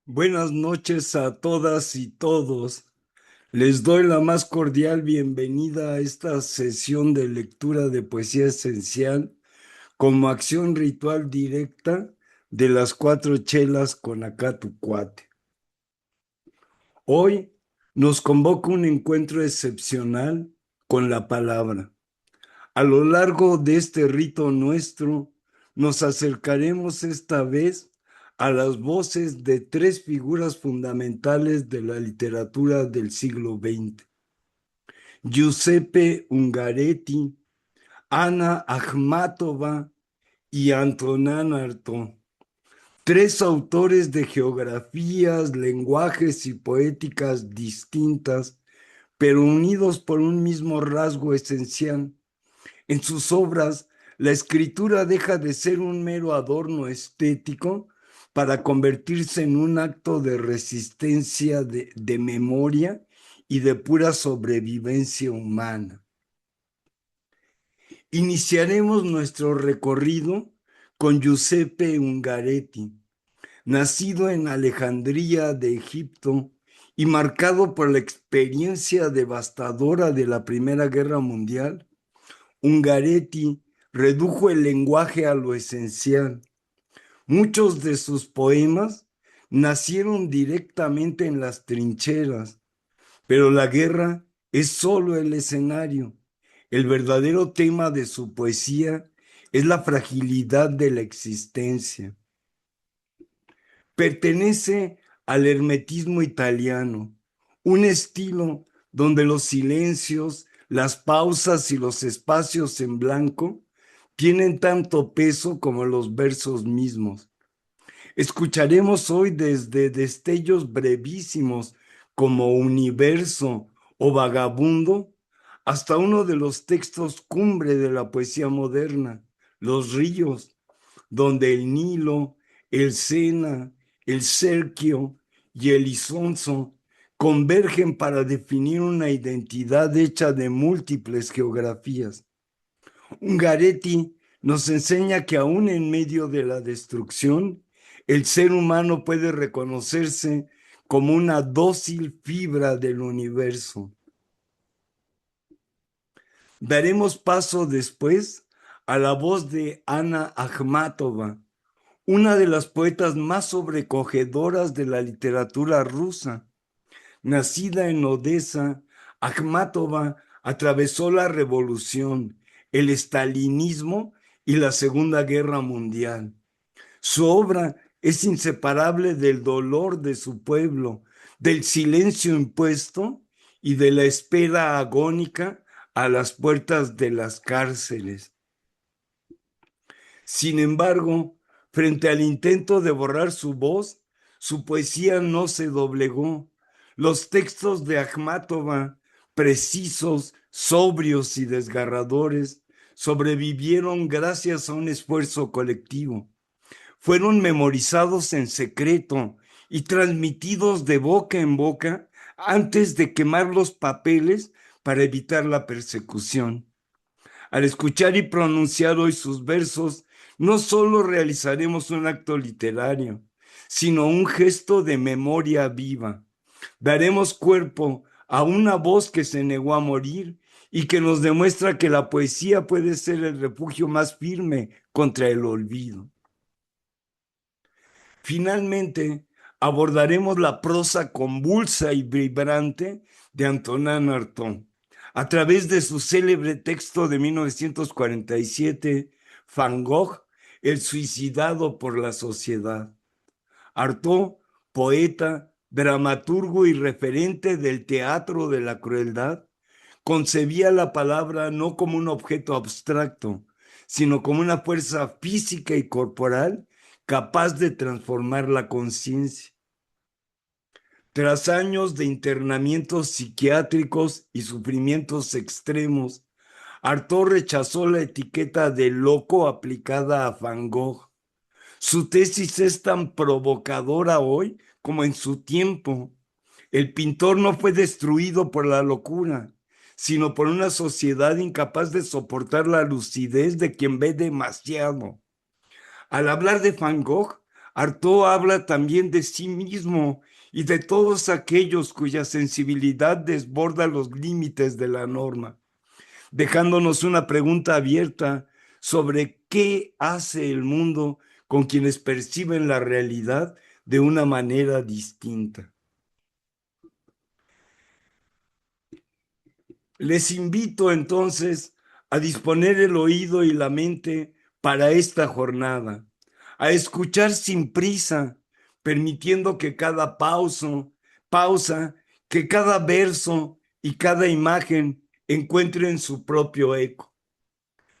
Buenas noches a todas y todos. Les doy la más cordial bienvenida a esta sesión de lectura de poesía esencial como acción ritual directa de las cuatro chelas con acá tu cuate. Hoy nos convoca un encuentro excepcional con la palabra. A lo largo de este rito nuestro, nos acercaremos esta vez a las voces de tres figuras fundamentales de la literatura del siglo XX: Giuseppe Ungaretti, Anna Akhmatova y Antonin Artaud. Tres autores de geografías, lenguajes y poéticas distintas, pero unidos por un mismo rasgo esencial. En sus obras, la escritura deja de ser un mero adorno estético para convertirse en un acto de resistencia, de memoria y de pura sobrevivencia humana. Iniciaremos nuestro recorrido con Giuseppe Ungaretti, nacido en Alejandría de Egipto y marcado por la experiencia devastadora de la Primera Guerra Mundial. Ungaretti redujo el lenguaje a lo esencial. Muchos de sus poemas nacieron directamente en las trincheras, pero la guerra es solo el escenario. El verdadero tema de su poesía es la fragilidad de la existencia. Pertenece al hermetismo italiano, un estilo donde los silencios, las pausas y los espacios en blanco tienen tanto peso como los versos mismos. Escucharemos hoy desde destellos brevísimos como Universo o Vagabundo hasta uno de los textos cumbre de la poesía moderna, Los ríos, donde el Nilo, el Sena, el Serquio y el Isonzo convergen para definir una identidad hecha de múltiples geografías. Ungaretti nos enseña que aún en medio de la destrucción, el ser humano puede reconocerse como una dócil fibra del universo. Daremos paso después a la voz de Anna Akhmatova, una de las poetas más sobrecogedoras de la literatura rusa. Nacida en Odessa, Akhmatova atravesó la revolución, el estalinismo y la Segunda Guerra Mundial. Su obra es inseparable del dolor de su pueblo, del silencio impuesto y de la espera agónica a las puertas de las cárceles. Sin embargo, frente al intento de borrar su voz, su poesía no se doblegó. Los textos de Akhmatova, precisos, sobrios y desgarradores, sobrevivieron gracias a un esfuerzo colectivo. Fueron memorizados en secreto y transmitidos de boca en boca antes de quemar los papeles para evitar la persecución. Al escuchar y pronunciar hoy sus versos, no solo realizaremos un acto literario, sino un gesto de memoria viva. Daremos cuerpo a una voz que se negó a morir y que nos demuestra que la poesía puede ser el refugio más firme contra el olvido. Finalmente, abordaremos la prosa convulsa y vibrante de Antonin Artaud a través de su célebre texto de 1947, Van Gogh, el suicidado por la sociedad. Artaud, poeta, dramaturgo y referente del teatro de la crueldad, concebía la palabra no como un objeto abstracto, sino como una fuerza física y corporal capaz de transformar la conciencia. Tras años de internamientos psiquiátricos y sufrimientos extremos, Artaud rechazó la etiqueta de loco aplicada a Van Gogh. Su tesis es tan provocadora hoy como en su tiempo. El pintor no fue destruido por la locura, sino por una sociedad incapaz de soportar la lucidez de quien ve demasiado. Al hablar de Van Gogh, Artaud habla también de sí mismo y de todos aquellos cuya sensibilidad desborda los límites de la norma, dejándonos una pregunta abierta sobre qué hace el mundo con quienes perciben la realidad de una manera distinta. Les invito entonces a disponer el oído y la mente para esta jornada, a escuchar sin prisa, permitiendo que cada pausa, que cada verso y cada imagen encuentren su propio eco.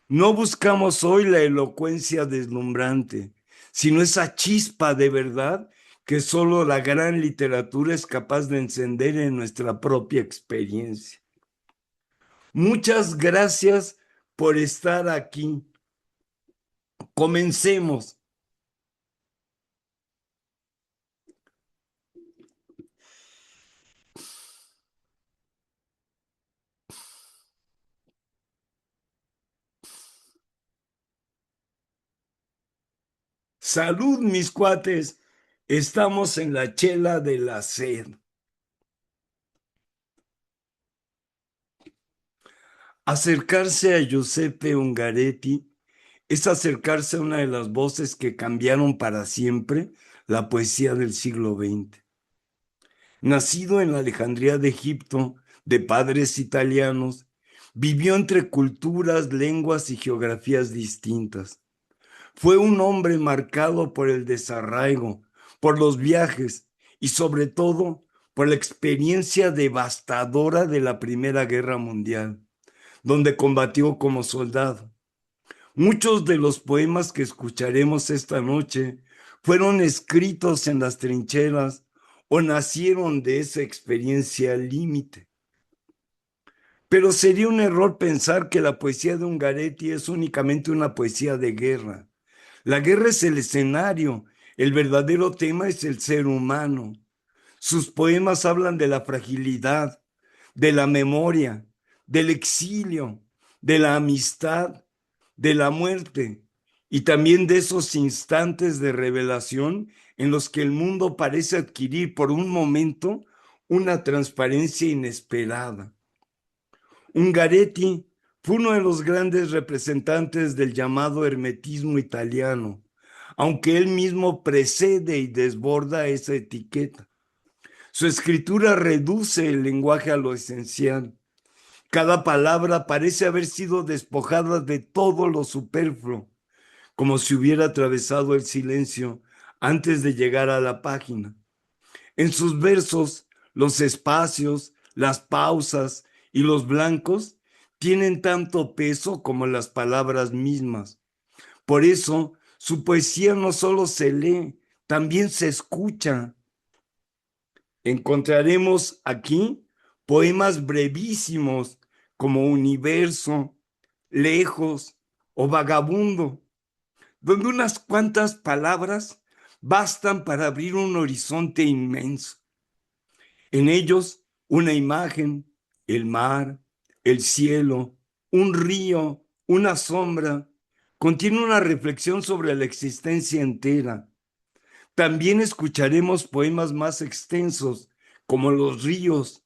No buscamos hoy la elocuencia deslumbrante, sino esa chispa de verdad que solo la gran literatura es capaz de encender en nuestra propia experiencia. Muchas gracias por estar aquí. Comencemos. Salud, mis cuates. Estamos en la chela de la sed. Acercarse a Giuseppe Ungaretti es acercarse a una de las voces que cambiaron para siempre la poesía del siglo XX. Nacido en la Alejandría de Egipto, de padres italianos, vivió entre culturas, lenguas y geografías distintas. Fue un hombre marcado por el desarraigo, por los viajes y sobre todo por la experiencia devastadora de la Primera Guerra Mundial, donde combatió como soldado. Muchos de los poemas que escucharemos esta noche fueron escritos en las trincheras o nacieron de esa experiencia límite. Pero sería un error pensar que la poesía de Ungaretti es únicamente una poesía de guerra. La guerra es el escenario, el verdadero tema es el ser humano. Sus poemas hablan de la fragilidad, de la memoria, del exilio, de la amistad, de la muerte y también de esos instantes de revelación en los que el mundo parece adquirir por un momento una transparencia inesperada. Ungaretti fue uno de los grandes representantes del llamado hermetismo italiano, aunque él mismo precede y desborda esa etiqueta. Su escritura reduce el lenguaje a lo esencial. Cada palabra parece haber sido despojada de todo lo superfluo, como si hubiera atravesado el silencio antes de llegar a la página. En sus versos, los espacios, las pausas y los blancos tienen tanto peso como las palabras mismas. Por eso, su poesía no solo se lee, también se escucha. Encontraremos aquí poemas brevísimos como Universo, Lejos o Vagabundo, donde unas cuantas palabras bastan para abrir un horizonte inmenso. En ellos, una imagen, el mar, el cielo, un río, una sombra, contiene una reflexión sobre la existencia entera. También escucharemos poemas más extensos, como Los ríos,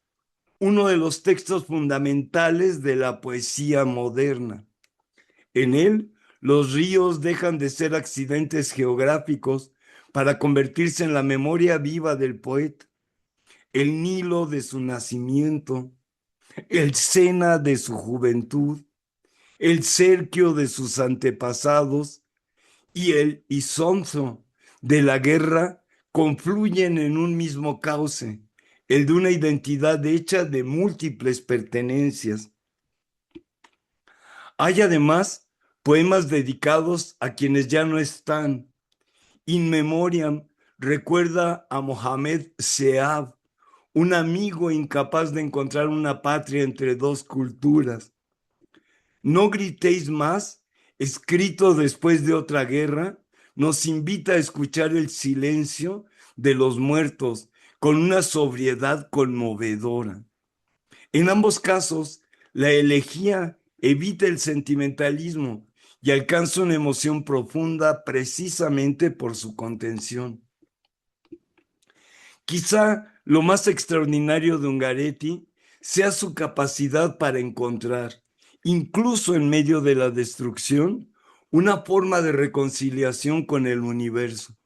uno de los textos fundamentales de la poesía moderna. En él, los ríos dejan de ser accidentes geográficos para convertirse en la memoria viva del poeta, el Nilo de su nacimiento, el Sena de su juventud, el Serquio de sus antepasados y el Isonzo de la guerra confluyen en un mismo cauce, el de una identidad hecha de múltiples pertenencias. Hay además poemas dedicados a quienes ya no están. In Memoriam recuerda a Mohamed Seab, un amigo incapaz de encontrar una patria entre dos culturas. No gritéis más, escrito después de otra guerra, nos invita a escuchar el silencio de los muertos con una sobriedad conmovedora. En ambos casos, la elegía evita el sentimentalismo y alcanza una emoción profunda precisamente por su contención. Quizá lo más extraordinario de Ungaretti sea su capacidad para encontrar, incluso en medio de la destrucción, una forma de reconciliación con el universo.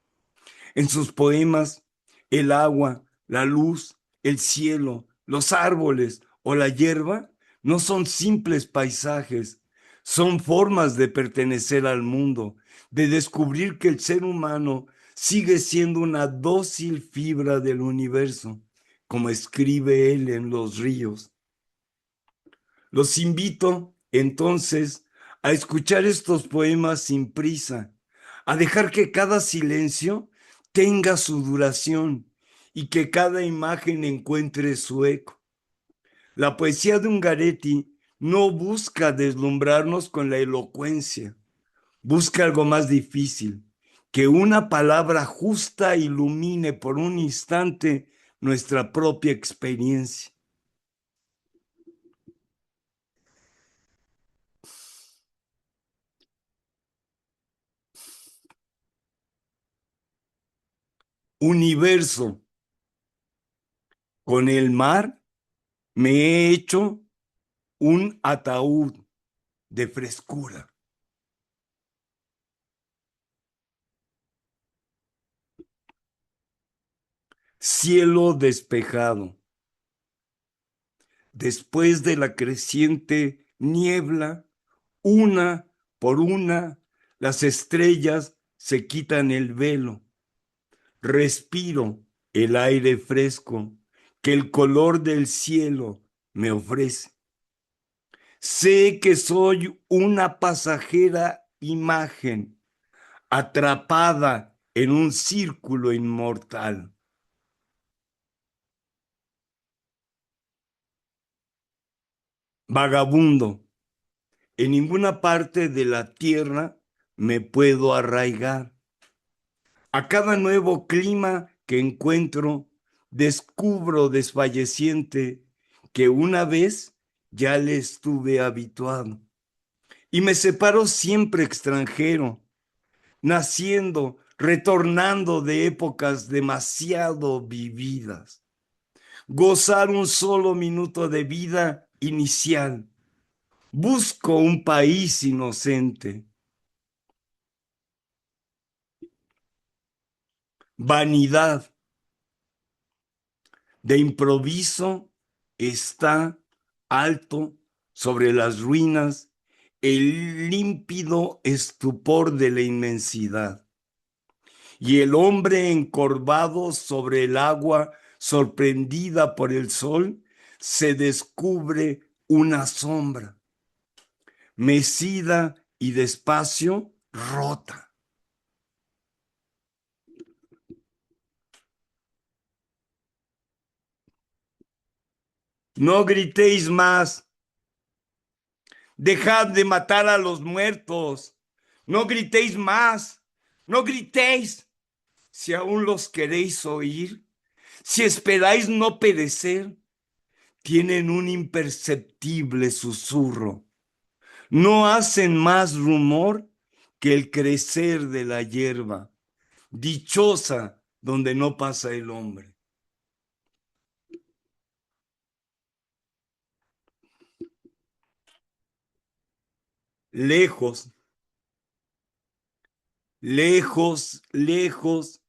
En sus poemas, el agua, la luz, el cielo, los árboles o la hierba no son simples paisajes, son formas de pertenecer al mundo, de descubrir que el ser humano sigue siendo una dócil fibra del universo, como escribe él en Los ríos. Los invito, entonces, a escuchar estos poemas sin prisa, a dejar que cada silencio tenga su duración y que cada imagen encuentre su eco. La poesía de Ungaretti no busca deslumbrarnos con la elocuencia, busca algo más difícil, que una palabra justa ilumine por un instante nuestra propia experiencia. Universo, con el mar me he hecho un ataúd de frescura. Cielo despejado. Después de la creciente niebla, una por una, las estrellas se quitan el velo. Respiro el aire fresco que el color del cielo me ofrece. Sé que soy una pasajera imagen atrapada en un círculo inmortal. Vagabundo, en ninguna parte de la tierra me puedo arraigar. A cada nuevo clima que encuentro, descubro desfalleciente que una vez ya le estuve habituado. Y me separo siempre extranjero, naciendo, retornando de épocas demasiado vividas. Gozar un solo minuto de vida inicial. Busco un país inocente. Vanidad. De improviso está alto sobre las ruinas el límpido estupor de la inmensidad. Y el hombre encorvado sobre el agua, sorprendida por el sol, se descubre una sombra, mecida y despacio rota. No gritéis más, dejad de matar a los muertos, no gritéis más, no gritéis, si aún los queréis oír, si esperáis no perecer, tienen un imperceptible susurro. No hacen más rumor que el crecer de la hierba, dichosa donde no pasa el hombre. Lejos, lejos, lejos,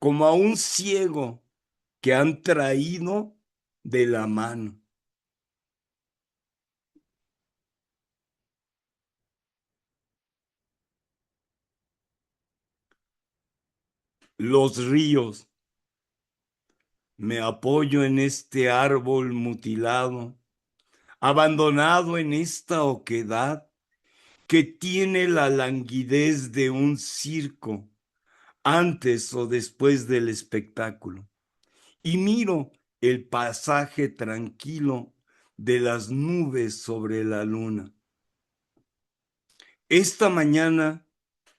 como a un ciego que han traído de la mano. Los ríos, me apoyo en este árbol mutilado, abandonado en esta oquedad que tiene la languidez de un circo antes o después del espectáculo. Y miro el pasaje tranquilo de las nubes sobre la luna. Esta mañana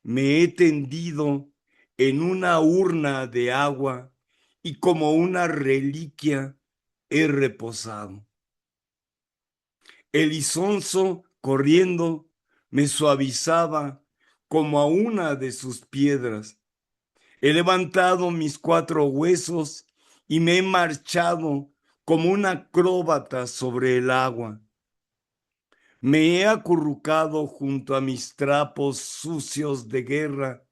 me he tendido en una urna de agua y como una reliquia he reposado. El isonzo corriendo me suavizaba como a una de sus piedras. He levantado mis 4 huesos y me he marchado como un acróbata sobre el agua. Me he acurrucado junto a mis trapos sucios de guerra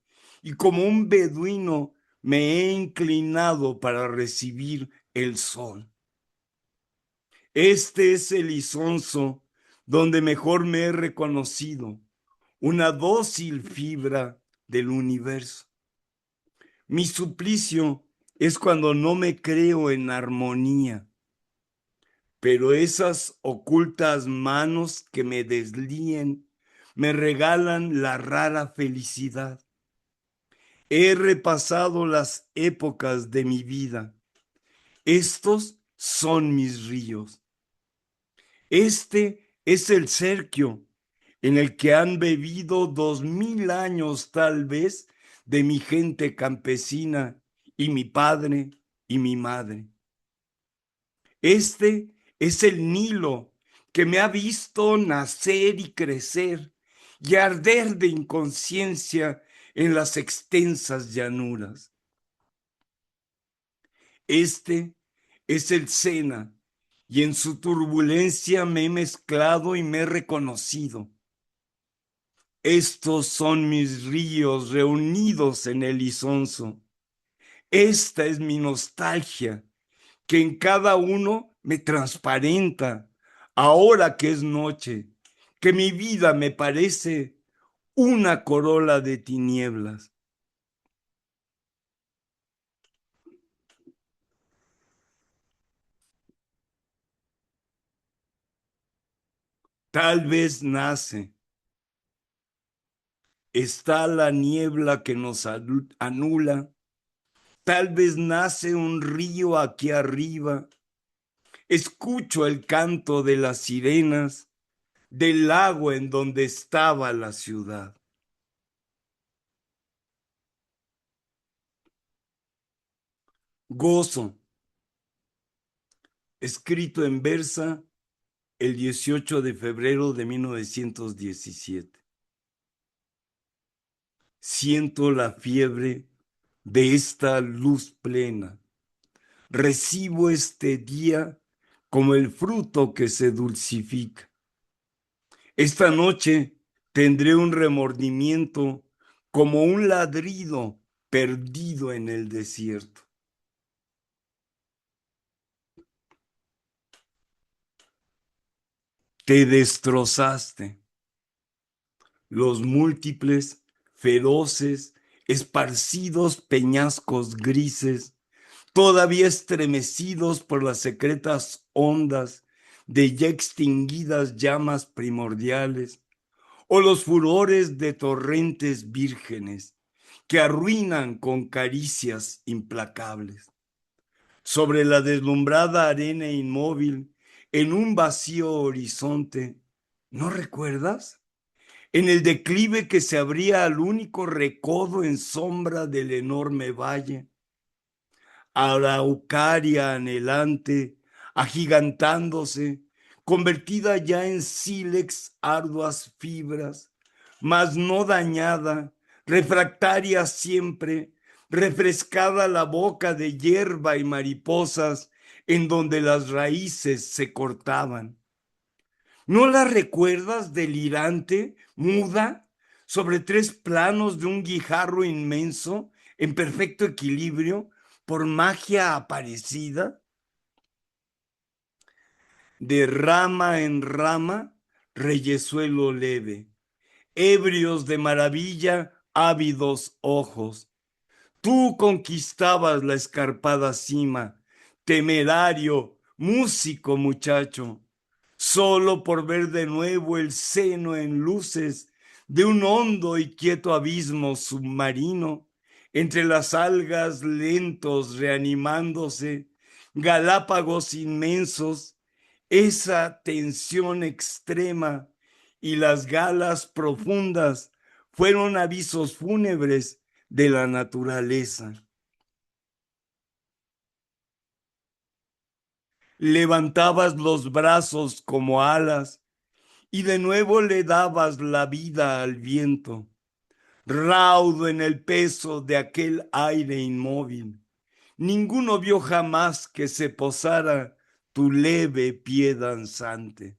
y como un beduino me he inclinado para recibir el sol. Este es el isonzo donde mejor me he reconocido, una dócil fibra del universo. Mi suplicio es cuando no me creo en armonía, pero esas ocultas manos que me deslíen me regalan la rara felicidad. He repasado las épocas de mi vida. Estos son mis ríos. Este es el Serquio en el que han bebido 2000 años tal vez de mi gente campesina y mi padre y mi madre. Este es el Nilo que me ha visto nacer y crecer y arder de inconsciencia en las extensas llanuras. Este es el Sena y en su turbulencia me he mezclado y me he reconocido. Estos son mis ríos reunidos en el Isonzo. Esta es mi nostalgia, que en cada uno me transparenta, ahora que es noche, que mi vida me parece una corola de tinieblas. Tal vez nace, está la niebla que nos anula, tal vez nace un río aquí arriba, escucho el canto de las sirenas, del lago en donde estaba la ciudad. Gozo, escrito en versa el 18 de febrero de 1917. Siento la fiebre de esta luz plena. Recibo este día como el fruto que se dulcifica. Esta noche tendré un remordimiento como un ladrido perdido en el desierto. Te destrozaste. Los múltiples, feroces, esparcidos peñascos grises, todavía estremecidos por las secretas ondas de ya extinguidas llamas primordiales, o los furores de torrentes vírgenes que arruinan con caricias implacables. Sobre la deslumbrada arena inmóvil, en un vacío horizonte, ¿no recuerdas? En el declive que se abría al único recodo en sombra del enorme valle, araucaria anhelante, agigantándose, convertida ya en sílex arduas fibras, mas no dañada, refractaria siempre, refrescada la boca de hierba y mariposas en donde las raíces se cortaban. ¿No la recuerdas delirante, muda, sobre 3 planos de un guijarro inmenso, en perfecto equilibrio, por magia aparecida? De rama en rama, reyesuelo leve, ebrios de maravilla, ávidos ojos. Tú conquistabas la escarpada cima, temerario, músico muchacho, solo por ver de nuevo el seno en luces de un hondo y quieto abismo submarino, entre las algas lentos reanimándose, galápagos inmensos, esa tensión extrema y las galas profundas fueron avisos fúnebres de la naturaleza. Levantabas los brazos como alas y de nuevo le dabas la vida al viento, raudo en el peso de aquel aire inmóvil. Ninguno vio jamás que se posara tu leve pie danzante.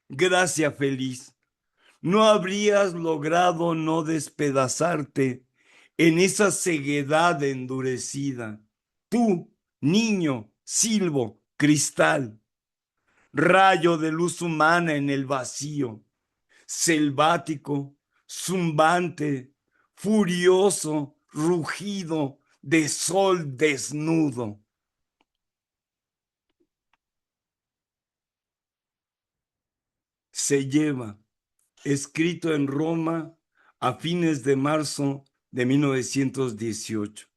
Gracia feliz, no habrías logrado no despedazarte en esa ceguedad endurecida. Tú, niño, silbo, cristal, rayo de luz humana en el vacío, selvático, zumbante, furioso, rugido de sol desnudo. Se lleva, escrito en Roma a fines de marzo de 1918.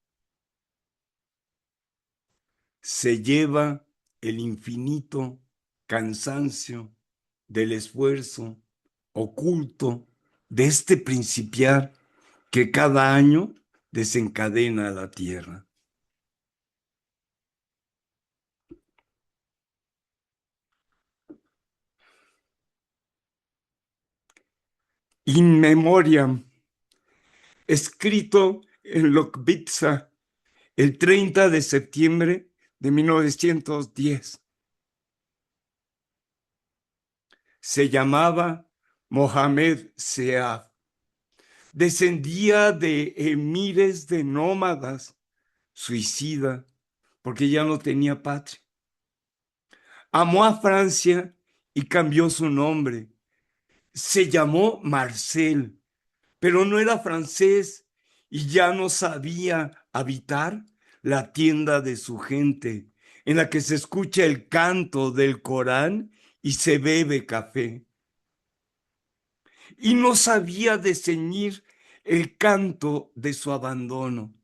Se lleva el infinito cansancio del esfuerzo oculto de este principiar que cada año desencadena la tierra. In Memoriam, escrito en Lokvitsa el 30 de septiembre de 1910. Se llamaba Mohamed Seaf. Descendía de emires de nómadas, suicida, porque ya no tenía patria. Amó a Francia y cambió su nombre. Se llamó Marcel, pero no era francés y ya no sabía habitar la tienda de su gente, en la que se escucha el canto del Corán y se bebe café. Y no sabía ceñir el canto de su abandono.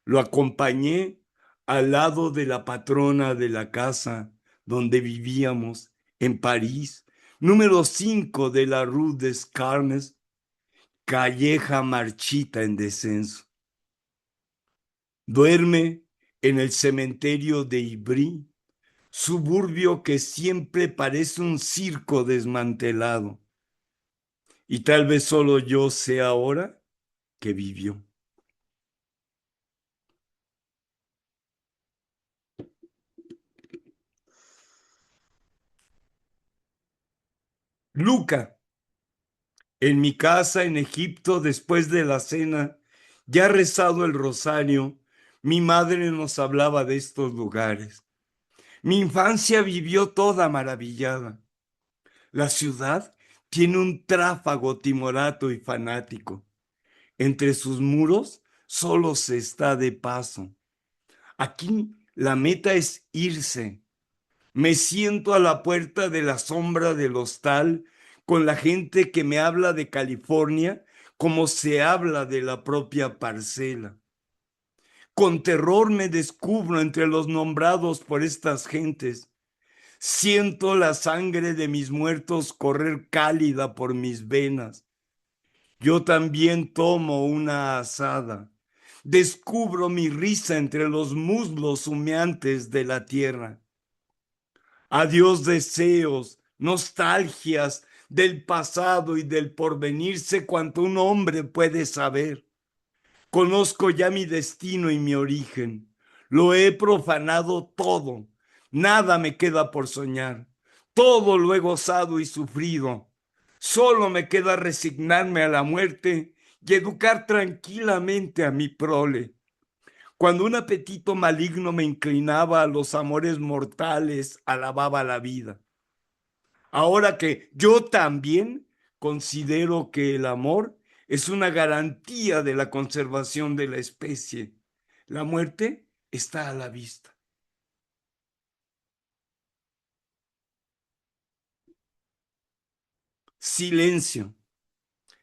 Lo acompañé al lado de la patrona de la casa donde vivíamos, en París, número 5 de la Rue des Carmes, calleja marchita en descenso. Duerme en el cementerio de Ivry, suburbio que siempre parece un circo desmantelado. Y tal vez solo yo sé ahora que vivió. Luca, en mi casa en Egipto, después de la cena, ya rezado el rosario, mi madre nos hablaba de estos lugares. Mi infancia vivió toda maravillada. La ciudad tiene un tráfago timorato y fanático. Entre sus muros solo se está de paso. Aquí la meta es irse. Me siento a la puerta de la sombra del hostal con la gente que me habla de California como se habla de la propia parcela. Con terror me descubro entre los nombrados por estas gentes. Siento la sangre de mis muertos correr cálida por mis venas. Yo también tomo una asada. Descubro mi risa entre los muslos humeantes de la tierra. Adiós deseos, nostalgias del pasado y del porvenir, sé cuanto un hombre puede saber. Conozco ya mi destino y mi origen. Lo he profanado todo. Nada me queda por soñar. Todo lo he gozado y sufrido. Solo me queda resignarme a la muerte y educar tranquilamente a mi prole. Cuando un apetito maligno me inclinaba a los amores mortales, alababa la vida. Ahora que yo también considero que el amor es una garantía de la conservación de la especie, la muerte está a la vista. Silencio,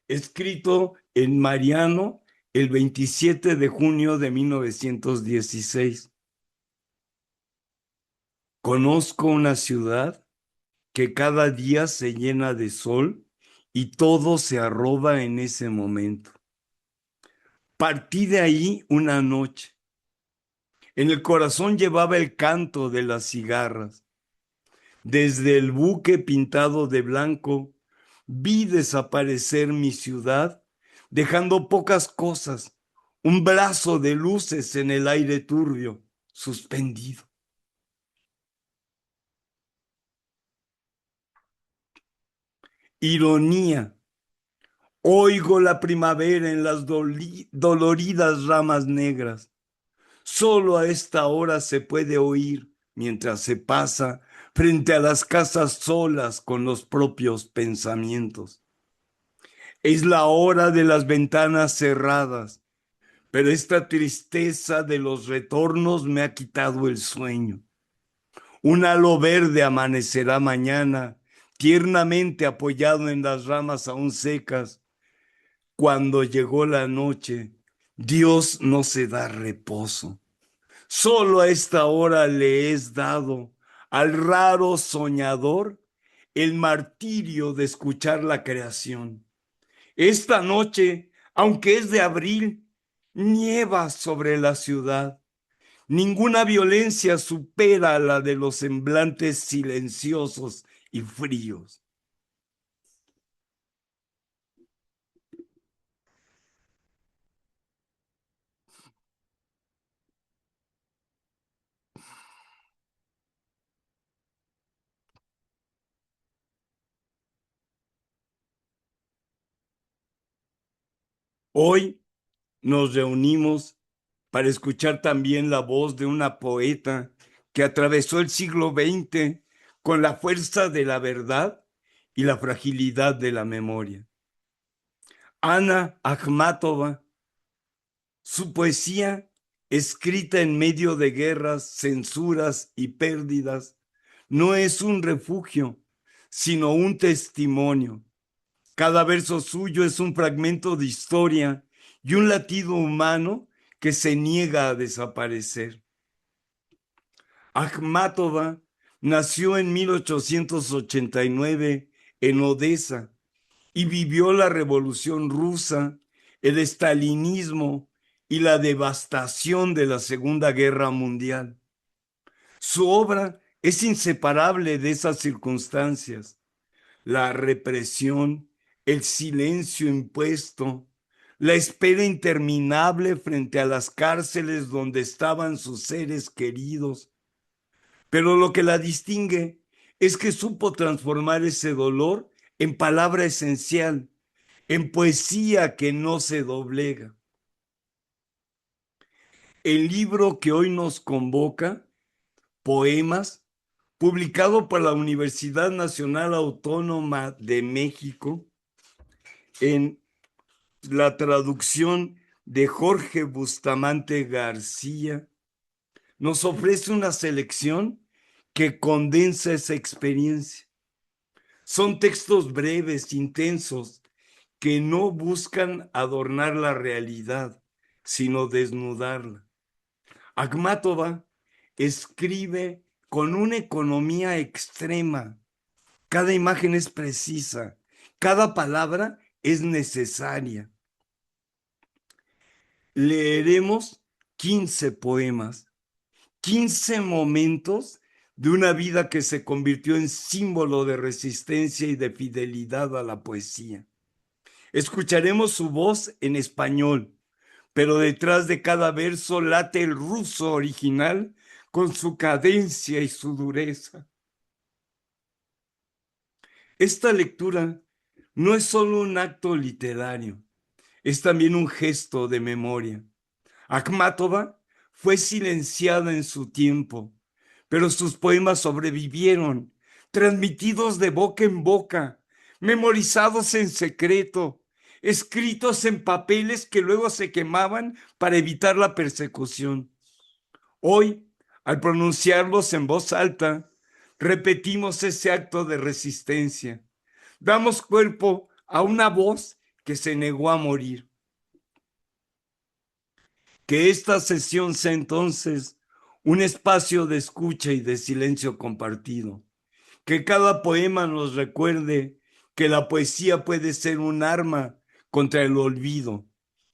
escrito en Mariano el 27 de junio de 1916. Conozco una ciudad que cada día se llena de sol y todo se arroba en ese momento. Partí de ahí una noche. En el corazón llevaba el canto de las cigarras. Desde el buque pintado de blanco, vi desaparecer mi ciudad, dejando pocas cosas, un brazo de luces en el aire turbio, suspendido. Ironía. Oigo la primavera en las doloridas ramas negras. Solo a esta hora se puede oír mientras se pasa frente a las casas solas con los propios pensamientos. Es la hora de las ventanas cerradas, pero esta tristeza de los retornos me ha quitado el sueño. Un halo verde amanecerá mañana, tiernamente apoyado en las ramas aún secas. Cuando llegó la noche, Dios no se da reposo. Solo a esta hora le es dado al raro soñador el martirio de escuchar la creación. Esta noche, aunque es de abril, nieva sobre la ciudad. Ninguna violencia supera la de los semblantes silenciosos y fríos. Hoy nos reunimos para escuchar también la voz de una poeta que atravesó el siglo XX con la fuerza de la verdad y la fragilidad de la memoria. Ana Akhmatova, su poesía, escrita en medio de guerras, censuras y pérdidas, no es un refugio, sino un testimonio. Cada verso suyo es un fragmento de historia y un latido humano que se niega a desaparecer. Akhmatova nació en 1889 en Odessa y vivió la Revolución Rusa, el estalinismo y la devastación de la Segunda Guerra Mundial. Su obra es inseparable de esas circunstancias: la represión, el silencio impuesto, la espera interminable frente a las cárceles donde estaban sus seres queridos. Pero lo que la distingue es que supo transformar ese dolor en palabra esencial, en poesía que no se doblega. El libro que hoy nos convoca, Poemas, publicado por la Universidad Nacional Autónoma de México, en la traducción de Jorge Bustamante García, nos ofrece una selección que condensa esa experiencia. Son textos breves, intensos, que no buscan adornar la realidad, sino desnudarla. Akhmatova escribe con una economía extrema. Cada imagen es precisa, cada palabra es necesaria. Leeremos 15 poemas, 15 momentos de una vida que se convirtió en símbolo de resistencia y de fidelidad a la poesía. Escucharemos su voz en español, pero detrás de cada verso late el ruso original con su cadencia y su dureza. Esta lectura no es solo un acto literario, es también un gesto de memoria. Akhmatova fue silenciada en su tiempo, pero sus poemas sobrevivieron, transmitidos de boca en boca, memorizados en secreto, escritos en papeles que luego se quemaban para evitar la persecución. Hoy, al pronunciarlos en voz alta, repetimos ese acto de resistencia. Damos cuerpo a una voz que se negó a morir. Que esta sesión sea entonces un espacio de escucha y de silencio compartido. Que cada poema nos recuerde que la poesía puede ser un arma contra el olvido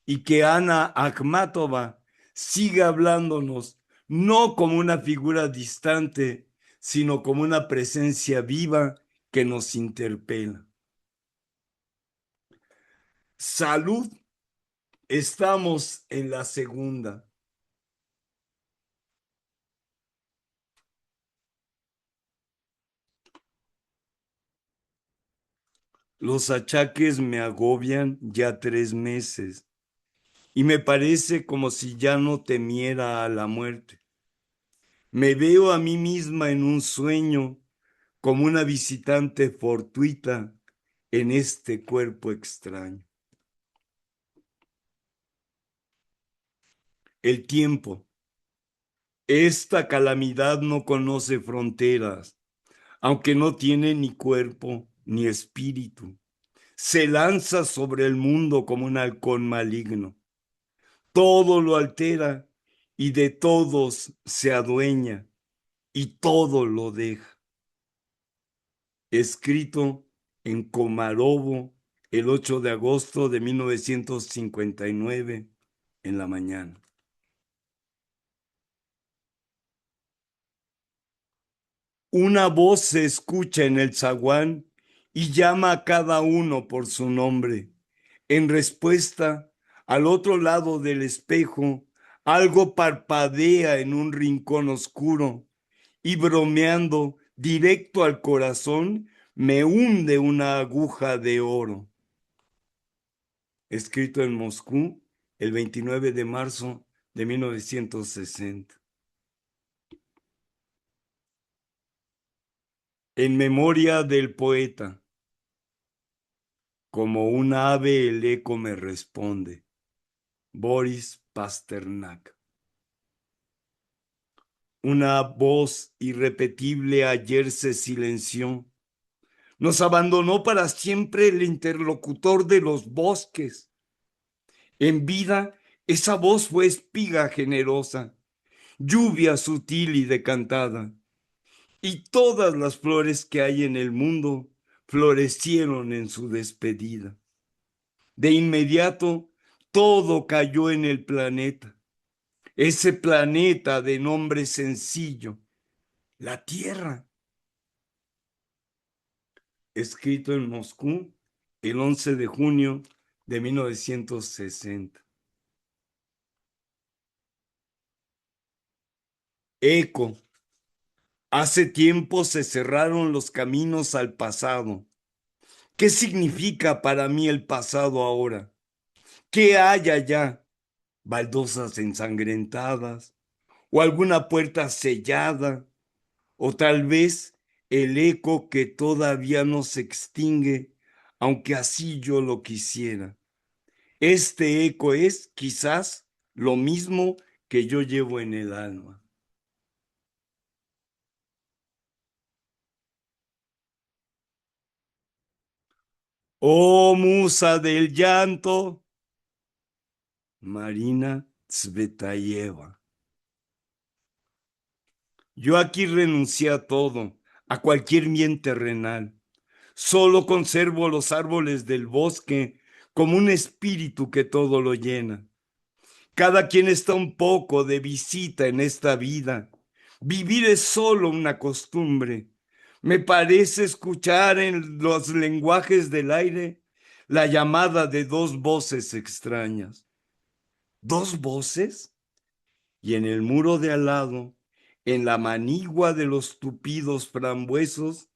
y que Ana Akhmatova siga hablándonos no como una figura distante, sino como una presencia viva que nos interpela. Salud, estamos en la segunda. Los achaques me agobian ya 3 meses y me parece como si ya no temiera a la muerte. Me veo a mí misma en un sueño como una visitante fortuita en este cuerpo extraño. El tiempo, esta calamidad no conoce fronteras, aunque no tiene ni cuerpo ni espíritu. Se lanza sobre el mundo como un halcón maligno. Todo lo altera y de todos se adueña y todo lo deja. Escrito en Komarovo el 8 de agosto de 1959 en la mañana. Una voz se escucha en el zaguán y llama a cada uno por su nombre. En respuesta, al otro lado del espejo, algo parpadea en un rincón oscuro y bromeando directo al corazón, me hunde una aguja de oro. Escrito en Moscú el 29 de marzo de 1960. En memoria del poeta, como un ave el eco me responde. Boris Pasternak. Una voz irrepetible ayer se silenció. Nos abandonó para siempre el interlocutor de los bosques. En vida, esa voz fue espiga generosa, lluvia sutil y decantada. Y todas las flores que hay en el mundo florecieron en su despedida. De inmediato, todo cayó en el planeta. Ese planeta de nombre sencillo, la Tierra, escrito en Moscú el 11 de junio de 1960. Eco, hace tiempo se cerraron los caminos al pasado. ¿Qué significa para mí el pasado ahora? ¿Qué hay allá? ¿Baldosas ensangrentadas? ¿O alguna puerta sellada? ¿O tal vez el eco que todavía no se extingue, aunque así yo lo quisiera? Este eco es, quizás, lo mismo que yo llevo en el alma. Oh musa del llanto, Marina Tsvetaeva. Yo aquí renuncié a todo, a cualquier bien terrenal. Solo conservo los árboles del bosque como un espíritu que todo lo llena. Cada quien está un poco de visita en esta vida. Vivir es solo una costumbre. Me parece escuchar en los lenguajes del aire la llamada de dos voces extrañas. ¿Dos voces? Y en el muro de al lado, en la manigua de los tupidos frambuesos,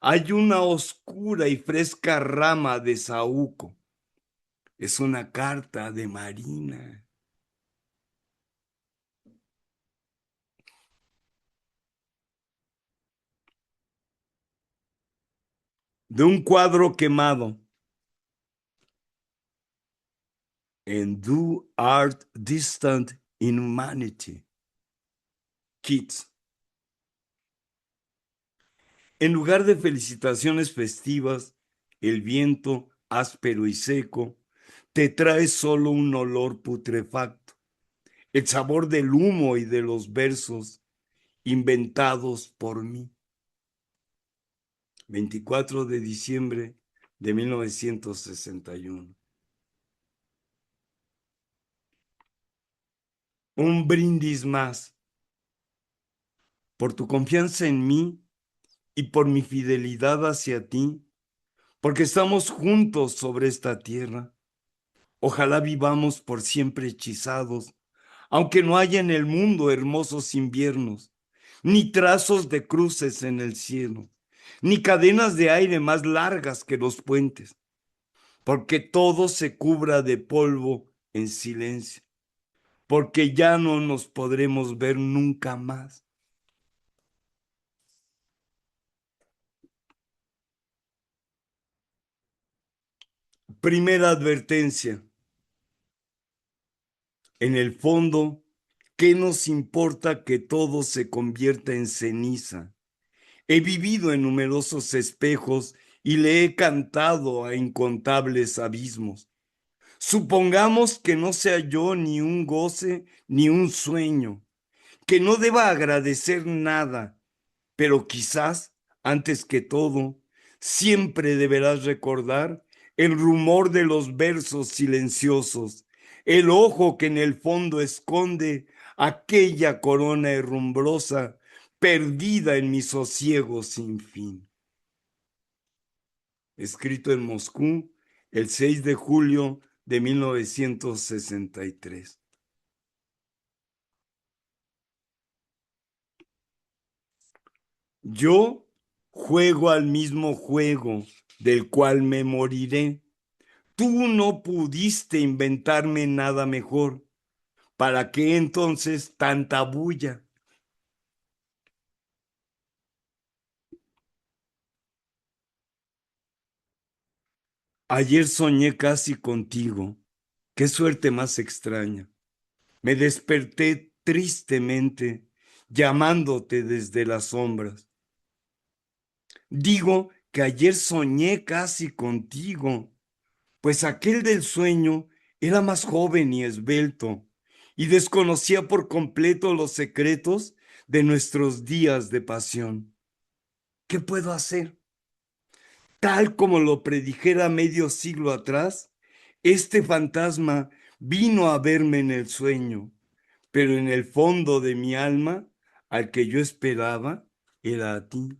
hay una oscura y fresca rama de saúco. Es una carta de Marina. De un cuadro quemado. And thou art distant in humanity. Keats. En lugar de felicitaciones festivas, el viento, áspero y seco, te trae solo un olor putrefacto, el sabor del humo y de los versos inventados por mí. 24 de diciembre de 1961. Un brindis más. por tu confianza en mí y por mi fidelidad hacia ti, porque estamos juntos sobre esta tierra. Ojalá vivamos por siempre hechizados, aunque no haya en el mundo hermosos inviernos, ni trazos de cruces en el cielo, ni cadenas de aire más largas que los puentes, porque todo se cubra de polvo en silencio, porque ya no nos podremos ver nunca más. Primera advertencia. En el fondo, ¿qué nos importa que todo se convierta en ceniza? He vivido en numerosos espejos y le he cantado a incontables abismos. Supongamos que no sea yo ni un goce ni un sueño, que no deba agradecer nada, pero quizás, antes que todo, siempre deberás recordar el rumor de los versos silenciosos, el ojo que en el fondo esconde aquella corona herrumbrosa perdida en mi sosiego sin fin. Escrito en Moscú el 6 de julio de 1963. Yo juego al mismo juego del cual me moriré. Tú no pudiste inventarme nada mejor. ¿Para qué entonces tanta bulla? Ayer soñé casi contigo. Qué suerte más extraña. Me desperté tristemente, llamándote desde las sombras. Digo que ayer soñé casi contigo, pues aquel del sueño era más joven y esbelto, y desconocía por completo los secretos de nuestros días de pasión. ¿Qué puedo hacer? Tal como lo predijera medio siglo atrás, este fantasma vino a verme en el sueño, pero en el fondo de mi alma, al que yo esperaba, era a ti.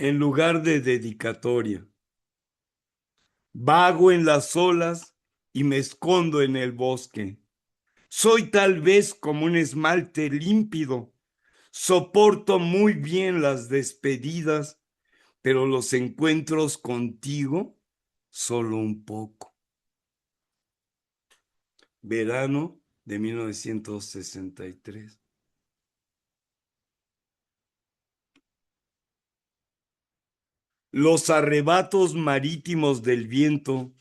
En lugar de dedicatoria, vago en las olas y me escondo en el bosque. Soy tal vez como un esmalte límpido. Soporto muy bien las despedidas, pero los encuentros contigo solo un poco. Verano de 1963. Los arrebatos marítimos del viento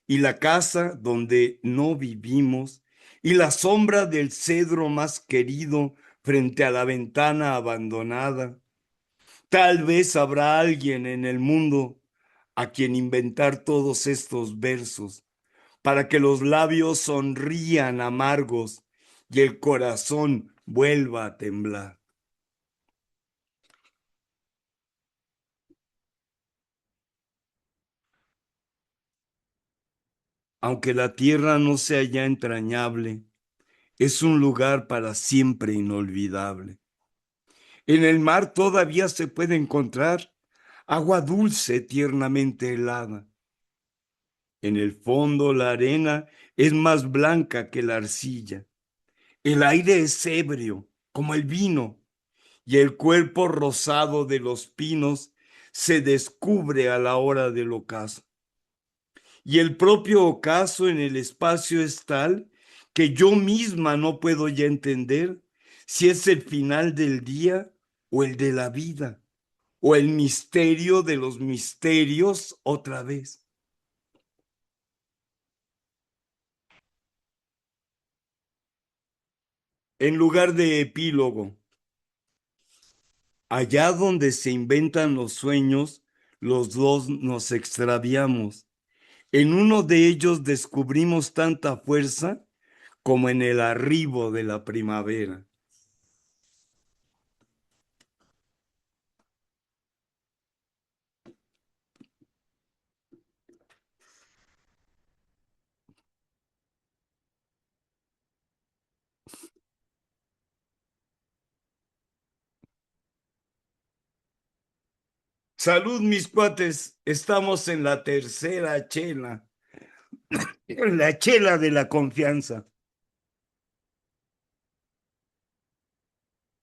y la casa donde no vivimos y la sombra del cedro más querido frente a la ventana abandonada. Tal vez habrá alguien en el mundo a quien inventar todos estos versos para que los labios sonrían amargos y el corazón vuelva a temblar. Aunque la tierra no sea ya entrañable, es un lugar para siempre inolvidable. En el mar todavía se puede encontrar agua dulce tiernamente helada. En el fondo la arena es más blanca que la arcilla. El aire es ebrio, como el vino, y el cuerpo rosado de los pinos se descubre a la hora del ocaso. Y el propio ocaso en el espacio es tal que yo misma no puedo ya entender si es el final del día o el de la vida, o el misterio de los misterios otra vez. En lugar de epílogo, allá donde se inventan los sueños, los dos nos extraviamos. En uno de ellos descubrimos tanta fuerza como en el arribo de la primavera. Salud, mis cuates. Estamos en la tercera chela, la chela de la confianza.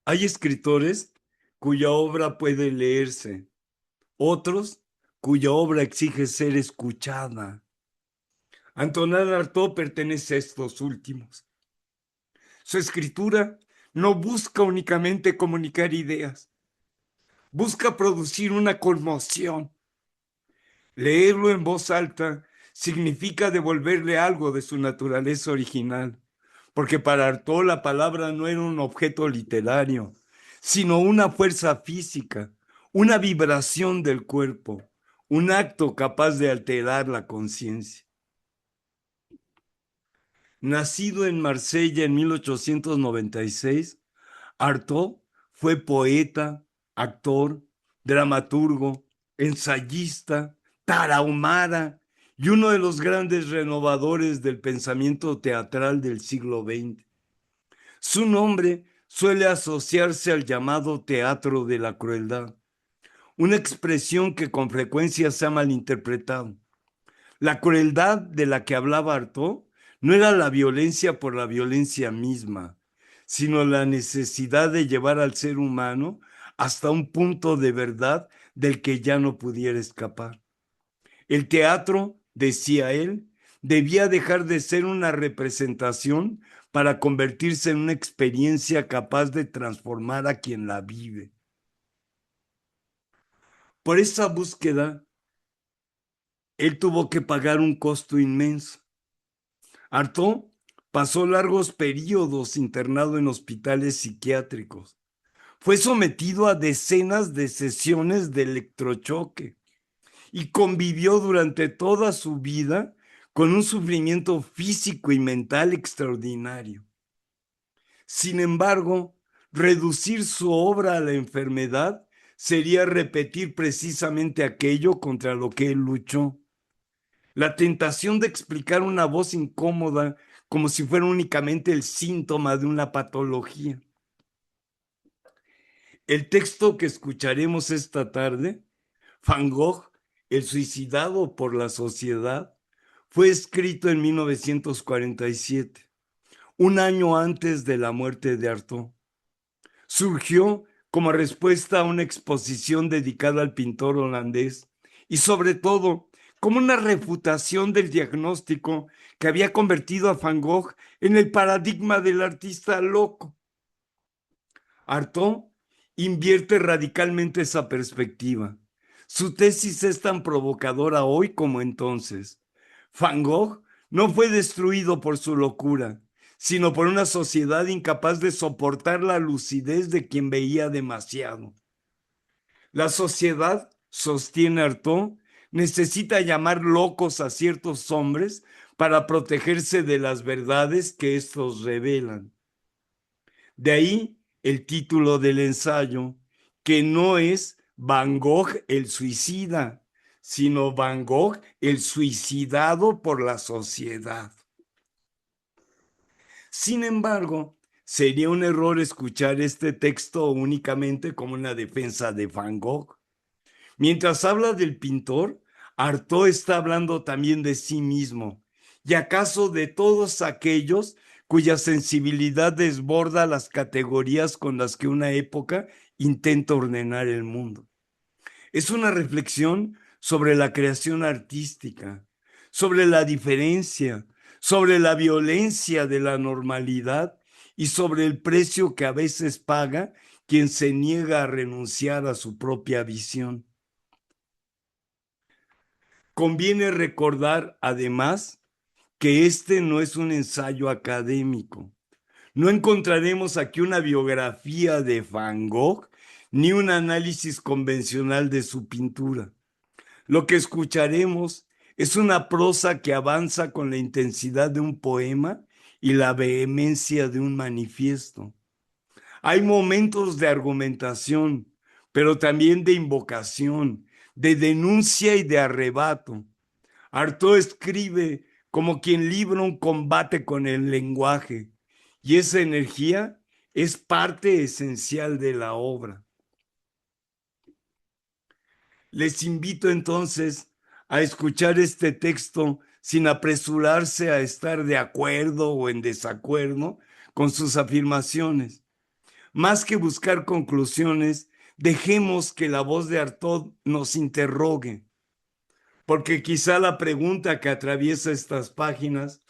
Hay escritores cuya obra puede leerse, otros cuya obra exige ser escuchada. Antonin Artaud pertenece a estos últimos. Su escritura no busca únicamente comunicar ideas, busca producir una conmoción. Leerlo en voz alta significa devolverle algo de su naturaleza original, porque para Artaud la palabra no era un objeto literario, sino una fuerza física, una vibración del cuerpo, un acto capaz de alterar la conciencia. Nacido en Marsella en 1896, Artaud fue poeta, actor, dramaturgo, ensayista, tarahumara y uno de los grandes renovadores del pensamiento teatral del siglo XX. Su nombre suele asociarse al llamado teatro de la crueldad, una expresión que con frecuencia se ha malinterpretado. La crueldad de la que hablaba Artaud no era la violencia por la violencia misma, sino la necesidad de llevar al ser humano hasta un punto de verdad del que ya no pudiera escapar. El teatro, decía él, debía dejar de ser una representación para convertirse en una experiencia capaz de transformar a quien la vive. Por esa búsqueda, él tuvo que pagar un costo inmenso. Artaud pasó largos periodos internado en hospitales psiquiátricos. Fue sometido a decenas de sesiones de electrochoque y convivió durante toda su vida con un sufrimiento físico y mental extraordinario. Sin embargo, reducir su obra a la enfermedad sería repetir precisamente aquello contra lo que él luchó. La tentación de explicar una voz incómoda como si fuera únicamente el síntoma de una patología. El texto que escucharemos esta tarde, Van Gogh, el suicidado por la sociedad, fue escrito en 1947, un año antes de la muerte de Artaud. Surgió como respuesta a una exposición dedicada al pintor holandés y sobre todo como una refutación del diagnóstico que había convertido a Van Gogh en el paradigma del artista loco. Artaud invierte radicalmente esa perspectiva. Su tesis es tan provocadora hoy como entonces. Van Gogh no fue destruido por su locura, sino por una sociedad incapaz de soportar la lucidez de quien veía demasiado. La sociedad, sostiene Artaud, necesita llamar locos a ciertos hombres para protegerse de las verdades que estos revelan. De ahí el título del ensayo, que no es Van Gogh el suicida, sino Van Gogh el suicidado por la sociedad. Sin embargo, sería un error escuchar este texto únicamente como una defensa de Van Gogh. Mientras habla del pintor, Artaud está hablando también de sí mismo, y acaso de todos aquellos cuya sensibilidad desborda las categorías con las que una época intenta ordenar el mundo. Es una reflexión sobre la creación artística, sobre la diferencia, sobre la violencia de la normalidad y sobre el precio que a veces paga quien se niega a renunciar a su propia visión. Conviene recordar, además, que este no es un ensayo académico. No encontraremos aquí una biografía de Van Gogh ni un análisis convencional de su pintura. Lo que escucharemos es una prosa que avanza con la intensidad de un poema y la vehemencia de un manifiesto. Hay momentos de argumentación, pero también de invocación, de denuncia y de arrebato. Artaud escribe como quien libra un combate con el lenguaje, y esa energía es parte esencial de la obra. Les invito entonces a escuchar este texto sin apresurarse a estar de acuerdo o en desacuerdo con sus afirmaciones. Más que buscar conclusiones, dejemos que la voz de Artaud nos interrogue, porque quizá la pregunta que atraviesa estas páginas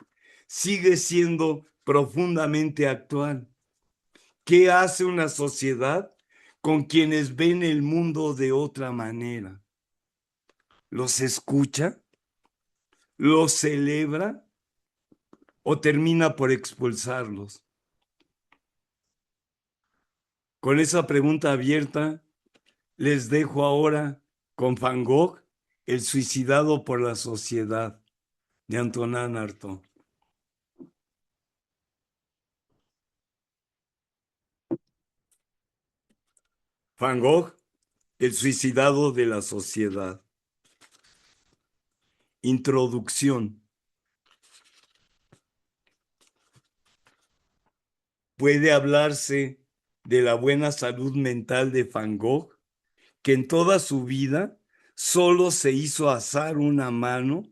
sigue siendo profundamente actual. ¿Qué hace una sociedad con quienes ven el mundo de otra manera? ¿Los escucha? ¿Los celebra? ¿O termina por expulsarlos? Con esa pregunta abierta, les dejo ahora con Van Gogh, el suicidado por la sociedad, de Antonin Artaud. Van Gogh, el suicidado de la sociedad. Introducción. Puede hablarse de la buena salud mental de Van Gogh, que en toda su vida solo se hizo asar una mano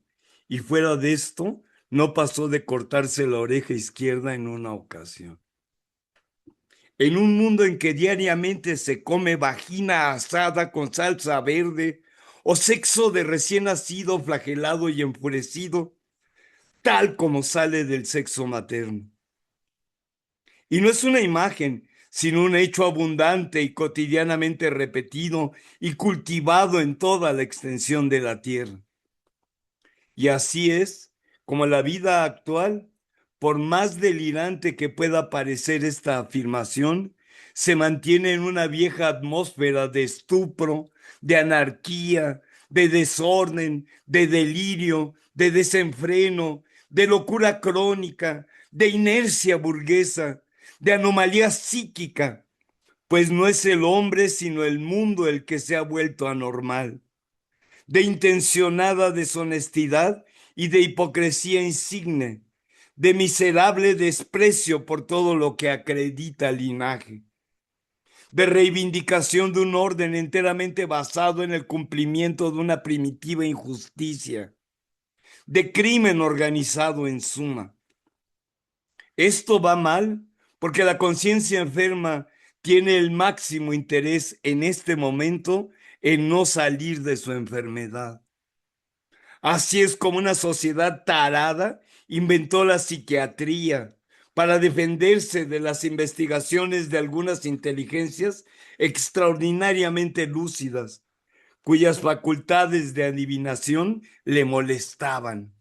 y fuera de esto no pasó de cortarse la oreja izquierda en una ocasión. En un mundo en que diariamente se come vagina asada con salsa verde o sexo de recién nacido flagelado y enfurecido, tal como sale del sexo materno. Y no es una imagen, sino un hecho abundante y cotidianamente repetido y cultivado en toda la extensión de la tierra. Y así es como la vida actual, por más delirante que pueda parecer esta afirmación, se mantiene en una vieja atmósfera de estupro, de anarquía, de desorden, de delirio, de desenfreno, de locura crónica, de inercia burguesa, de anomalía psíquica, pues no es el hombre sino el mundo el que se ha vuelto anormal, de intencionada deshonestidad y de hipocresía insigne, de miserable desprecio por todo lo que acredita linaje, de reivindicación de un orden enteramente basado en el cumplimiento de una primitiva injusticia, de crimen organizado en suma. Esto va mal porque la conciencia enferma tiene el máximo interés en este momento en no salir de su enfermedad. Así es como una sociedad tarada inventó la psiquiatría para defenderse de las investigaciones de algunas inteligencias extraordinariamente lúcidas, cuyas facultades de adivinación le molestaban.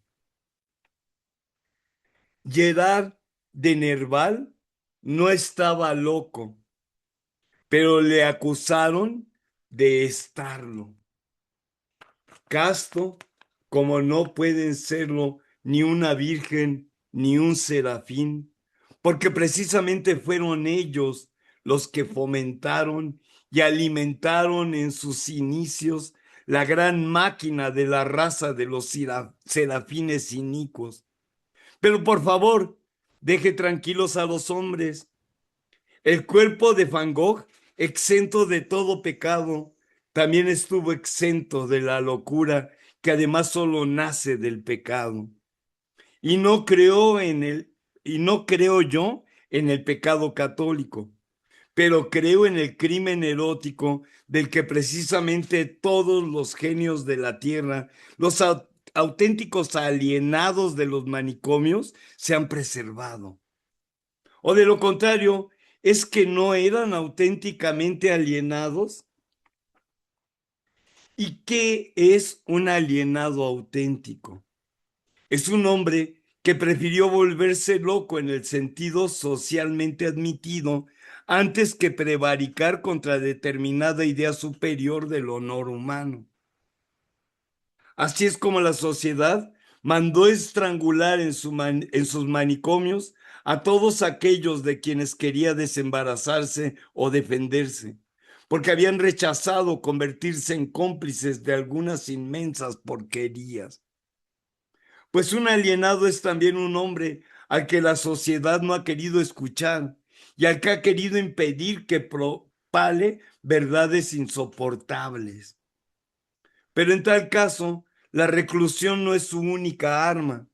Gerard de Nerval no estaba loco, pero le acusaron de estarlo. Casto, como no pueden serlo ni una virgen ni un serafín, porque precisamente fueron ellos los que fomentaron y alimentaron en sus inicios la gran máquina de la raza de los serafines inicuos. Pero por favor, deje tranquilos a los hombres. El cuerpo de Van Gogh, exento de todo pecado, también estuvo exento de la locura que además solo nace del pecado. Y no creo y no creo yo en el pecado católico, pero creo en el crimen erótico del que precisamente todos los genios de la tierra, los auténticos alienados de los manicomios, se han preservado. O de lo contrario, es que no eran auténticamente alienados. ¿Y qué es un alienado auténtico? Es un hombre que prefirió volverse loco en el sentido socialmente admitido antes que prevaricar contra determinada idea superior del honor humano. Así es como la sociedad mandó estrangular en sus manicomios a todos aquellos de quienes quería desembarazarse o defenderse, porque habían rechazado convertirse en cómplices de algunas inmensas porquerías. Pues un alienado es también un hombre al que la sociedad no ha querido escuchar y al que ha querido impedir que propale verdades insoportables. Pero en tal caso, la reclusión no es su única arma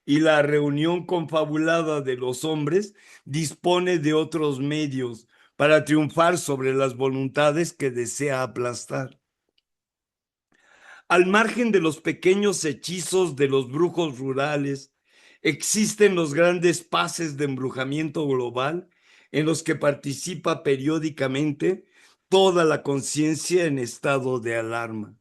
y la reunión confabulada de los hombres dispone de otros medios para triunfar sobre las voluntades que desea aplastar. Al margen de los pequeños hechizos de los brujos rurales, existen los grandes pases de embrujamiento global en los que participa periódicamente toda la conciencia en estado de alarma.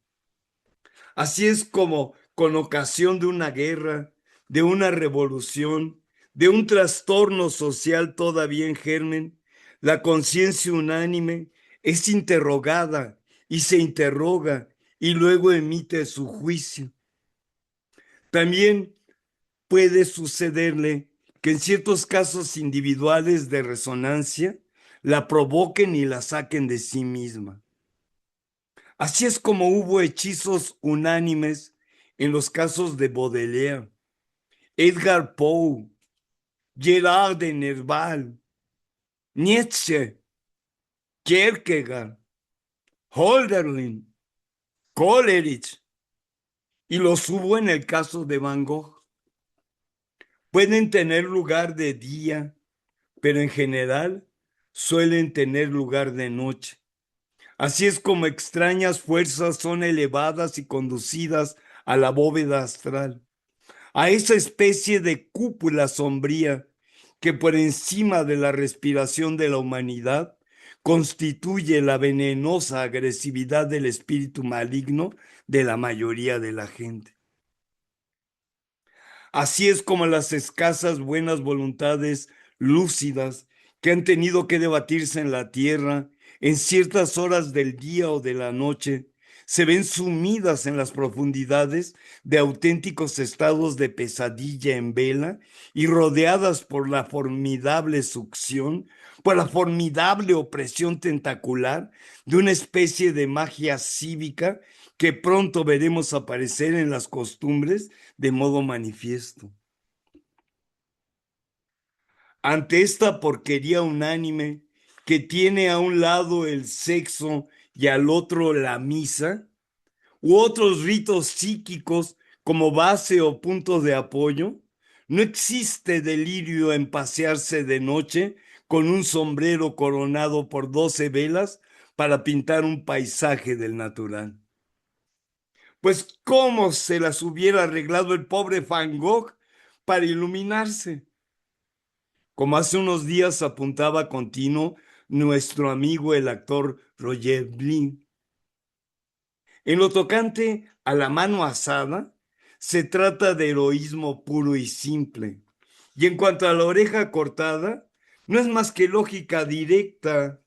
Así es como, con ocasión de una guerra, de una revolución, de un trastorno social todavía en germen, la conciencia unánime es interrogada y se interroga y luego emite su juicio. También puede sucederle que en ciertos casos individuales de resonancia la provoquen y la saquen de sí misma. Así es como hubo hechizos unánimes en los casos de Baudelaire, Edgar Poe, Gerard de Nerval, Nietzsche, Kierkegaard, Hölderlin, Coleridge, y los hubo en el caso de Van Gogh. Pueden tener lugar de día, pero en general suelen tener lugar de noche. Así es como extrañas fuerzas son elevadas y conducidas a la bóveda astral, a esa especie de cúpula sombría que por encima de la respiración de la humanidad constituye la venenosa agresividad del espíritu maligno de la mayoría de la gente. Así es como las escasas buenas voluntades lúcidas que han tenido que debatirse en la tierra en ciertas horas del día o de la noche se ven sumidas en las profundidades de auténticos estados de pesadilla en vela y rodeadas por la formidable succión, por la formidable opresión tentacular de una especie de magia cívica que pronto veremos aparecer en las costumbres de modo manifiesto. Ante esta porquería unánime que tiene a un lado el sexo y al otro la misa, u otros ritos psíquicos como base o punto de apoyo, no existe delirio en pasearse de noche con un sombrero coronado por 12 velas para pintar un paisaje del natural. Pues cómo se las hubiera arreglado el pobre Van Gogh para iluminarse. Como hace unos días apuntaba continuo nuestro amigo el actor Roger Blin. En lo tocante a la mano asada, se trata de heroísmo puro y simple. Y en cuanto a la oreja cortada, no es más que lógica directa.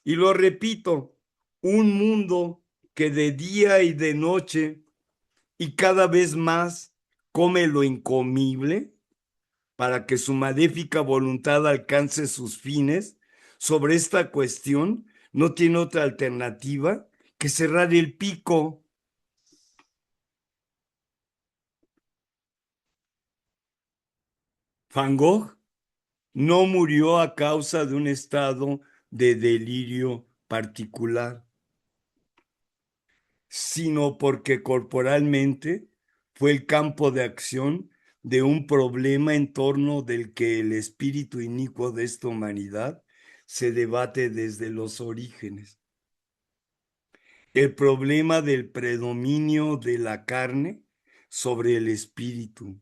Y lo repito, un mundo que de día y de noche y cada vez más come lo incomible para que su maléfica voluntad alcance sus fines, sobre esta cuestión no tiene otra alternativa que cerrar el pico. Van Gogh no murió a causa de un estado de delirio particular, sino porque corporalmente fue el campo de acción de un problema en torno del que el espíritu inicuo de esta humanidad se debate desde los orígenes. El problema del predominio de la carne sobre el espíritu,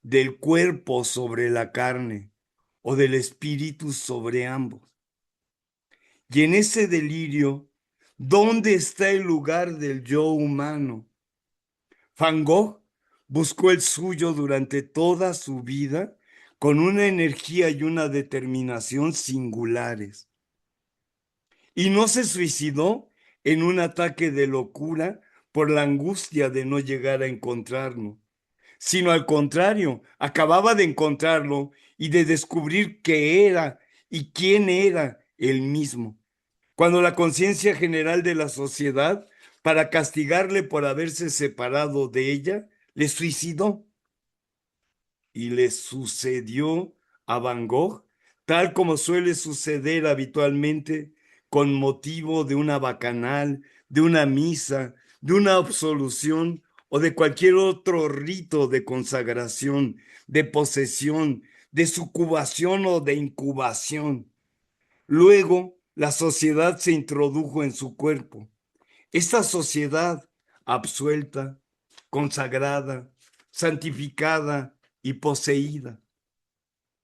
del cuerpo sobre la carne o del espíritu sobre ambos. Y en ese delirio, ¿dónde está el lugar del yo humano? Van Gogh buscó el suyo durante toda su vida con una energía y una determinación singulares. Y no se suicidó en un ataque de locura por la angustia de no llegar a encontrarlo, sino al contrario, acababa de encontrarlo y de descubrir qué era y quién era él mismo. Cuando la conciencia general de la sociedad, para castigarle por haberse separado de ella, le suicidó. Y le sucedió a Van Gogh, tal como suele suceder habitualmente con motivo de una bacanal, de una misa, de una absolución o de cualquier otro rito de consagración, de posesión, de sucubación o de incubación. Luego, la sociedad se introdujo en su cuerpo. Esta sociedad absuelta, consagrada, santificada y poseída,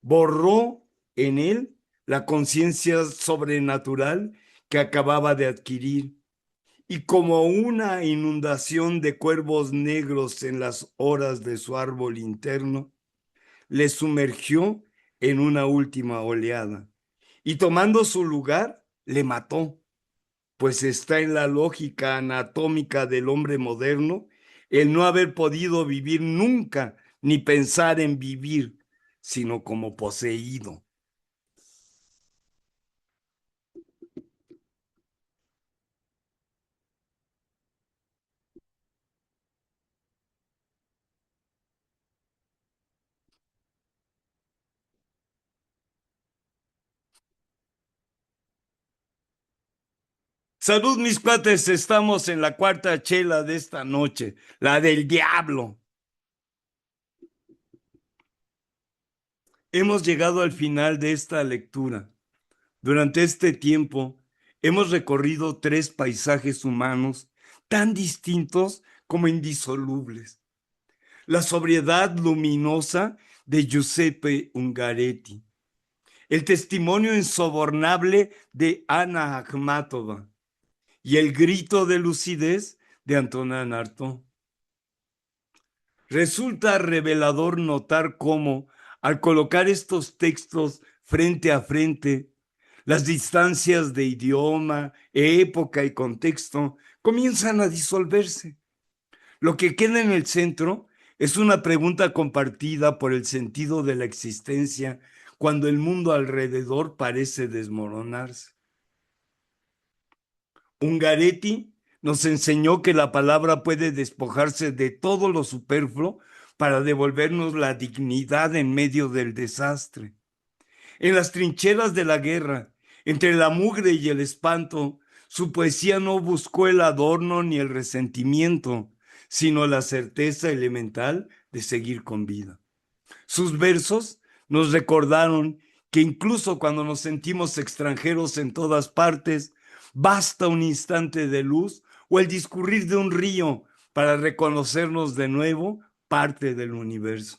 borró en él la conciencia sobrenatural que acababa de adquirir y como una inundación de cuervos negros en las horas de su árbol interno, le sumergió en una última oleada y tomando su lugar, le mató, pues está en la lógica anatómica del hombre moderno el no haber podido vivir nunca ni pensar en vivir, sino como poseído. Salud, mis cuates, estamos en la cuarta chela de esta noche, la del diablo. Hemos llegado al final de esta lectura. Durante este tiempo hemos recorrido tres paisajes humanos tan distintos como indisolubles. La sobriedad luminosa de Giuseppe Ungaretti, el testimonio insobornable de Ana Akhmatova y el grito de lucidez de Antonin Artaud. Resulta revelador notar cómo, al colocar estos textos frente a frente, las distancias de idioma, época y contexto comienzan a disolverse. Lo que queda en el centro es una pregunta compartida por el sentido de la existencia cuando el mundo alrededor parece desmoronarse. Ungaretti nos enseñó que la palabra puede despojarse de todo lo superfluo para devolvernos la dignidad en medio del desastre. En las trincheras de la guerra, entre la mugre y el espanto, su poesía no buscó el adorno ni el resentimiento, sino la certeza elemental de seguir con vida. Sus versos nos recordaron que incluso cuando nos sentimos extranjeros en todas partes, basta un instante de luz o el discurrir de un río para reconocernos de nuevo parte del universo.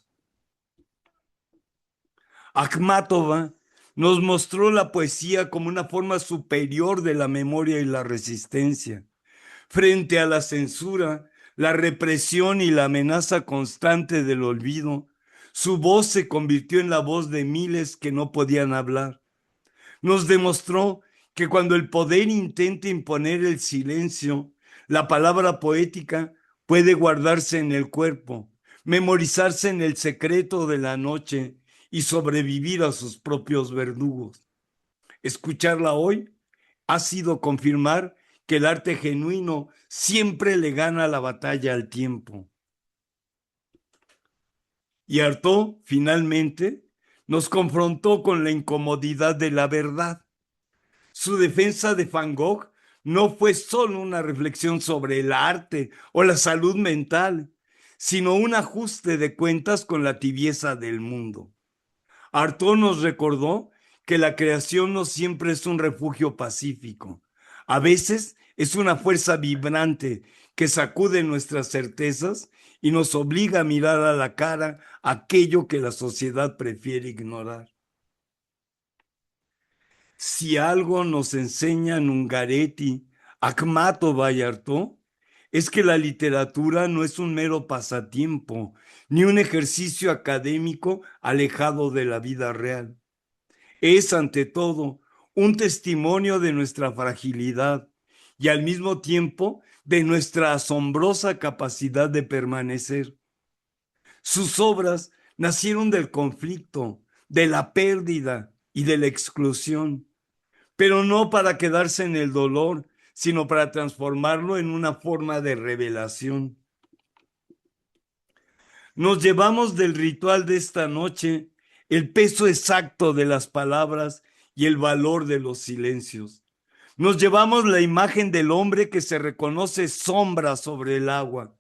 Akhmatova nos mostró la poesía como una forma superior de la memoria y la resistencia. Frente a la censura, la represión y la amenaza constante del olvido, su voz se convirtió en la voz de miles que no podían hablar. Nos demostró que cuando el poder intenta imponer el silencio, la palabra poética puede guardarse en el cuerpo, memorizarse en el secreto de la noche y sobrevivir a sus propios verdugos. Escucharla hoy ha sido confirmar que el arte genuino siempre le gana la batalla al tiempo. Y Artaud, finalmente, nos confrontó con la incomodidad de la verdad. Su defensa de Van Gogh no fue solo una reflexión sobre el arte o la salud mental, sino un ajuste de cuentas con la tibieza del mundo. Artaud nos recordó que la creación no siempre es un refugio pacífico. A veces es una fuerza vibrante que sacude nuestras certezas y nos obliga a mirar a la cara aquello que la sociedad prefiere ignorar. Si algo nos enseñan Ungaretti, Akhmatova y Artaud, es que la literatura no es un mero pasatiempo, ni un ejercicio académico alejado de la vida real. Es, ante todo, un testimonio de nuestra fragilidad y al mismo tiempo de nuestra asombrosa capacidad de permanecer. Sus obras nacieron del conflicto, de la pérdida y de la exclusión, pero no para quedarse en el dolor, sino para transformarlo en una forma de revelación. Nos llevamos del ritual de esta noche el peso exacto de las palabras y el valor de los silencios. Nos llevamos la imagen del hombre que se reconoce sombra sobre el agua,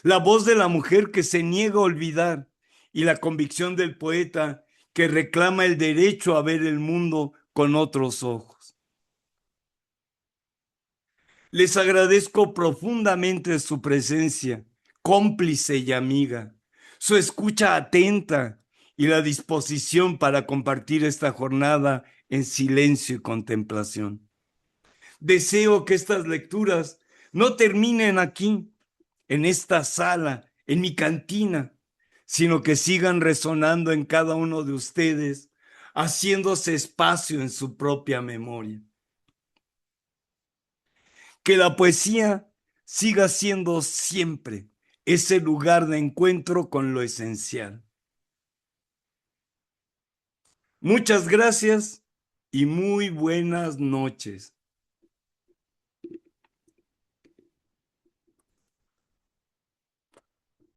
la voz de la mujer que se niega a olvidar y la convicción del poeta que reclama el derecho a ver el mundo con otros ojos. Les agradezco profundamente su presencia, cómplice y amiga, su escucha atenta y la disposición para compartir esta jornada en silencio y contemplación. Deseo que estas lecturas no terminen aquí, en esta sala, en mi cantina, sino que sigan resonando en cada uno de ustedes, haciéndose espacio en su propia memoria. Que la poesía siga siendo siempre ese lugar de encuentro con lo esencial. Muchas gracias y muy buenas noches.